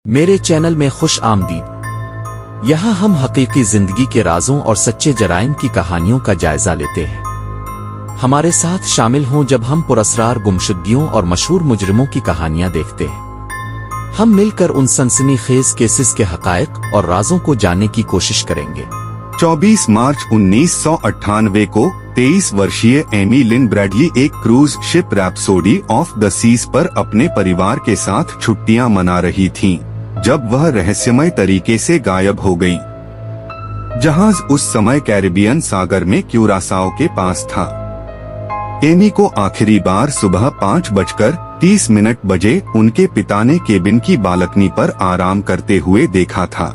मेरे चैनल में खुश आमदीद। यहाँ हम हकीकी जिंदगी के राजों और सच्चे जराइम की कहानियों का जायजा लेते हैं। हमारे साथ शामिल हों जब हम पुरस्रार गुमशुदगियों और मशहूर मुजरिमों की कहानियां देखते हैं। हम मिलकर उन सनसनीखेज केसेस के हकायक और राजों को जानने की कोशिश करेंगे। 24 मार्च 1998 को 23 वर्षीय एमी लिन ब्रैडली एक cruise ship Rhapsody of the Seas पर अपने परिवार के साथ छुट्टियां मना रही थीं, जब वह रहस्यमय तरीके से गायब हो गई। जहाज उस समय कैरिबियन सागर में क्यूरासाओ के पास था। एमी को आखिरी बार सुबह 5:30 बजे उनके पिता ने केबिन की बालकनी पर आराम करते हुए देखा था,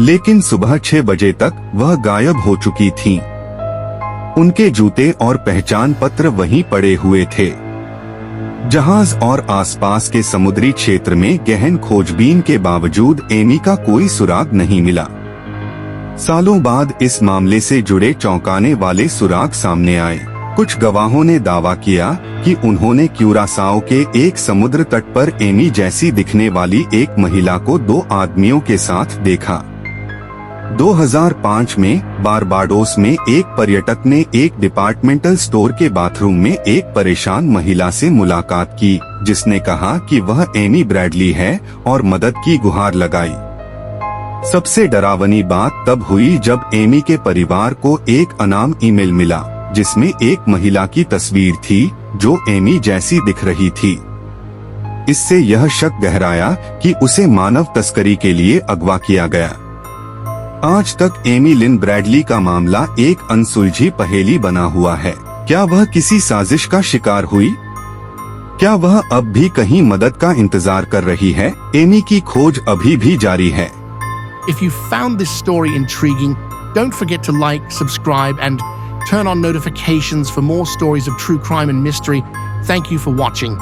लेकिन सुबह 6 बजे तक वह गायब हो चुकी थीं। उनके जूते और पहचान पत्र वहीं पड़े हुए थे। जहाज और आसपास के समुद्री क्षेत्र में गहन खोजबीन के बावजूद एमी का कोई सुराग नहीं मिला। सालों बाद इस मामले से जुड़े चौंकाने वाले सुराग सामने आए। कुछ गवाहों ने दावा किया कि उन्होंने क्यूरासाओ के एक समुद्र तट पर एमी जैसी दिखने वाली एक महिला को 2 आदमियों के साथ देखा। 2005 में बारबाडोस में एक पर्यटक ने एक डिपार्टमेंटल स्टोर के बाथरूम में एक परेशान महिला से मुलाकात की, जिसने कहा कि वह एमी ब्रैडली है और मदद की गुहार लगाई। सबसे डरावनी बात तब हुई जब एमी के परिवार को एक अनाम ईमेल मिला, जिसमें एक महिला की तस्वीर थी जो एमी जैसी दिख रही थी। इससे यह शक गहराया कि उसे मानव तस्करी के लिए अगवा किया गया। आज तक एमी लिन ब्रैडली का मामला एक अनसुलझी पहेली बना हुआ है। क्या वह किसी साजिश का शिकार हुई? क्या वह अब भी कहीं मदद का इंतजार कर रही है? एमी की खोज अभी भी जारी है। If you found this story intriguing, don't forget to like, subscribe and turn on notifications for more stories of true crime and mystery. Thank you for watching.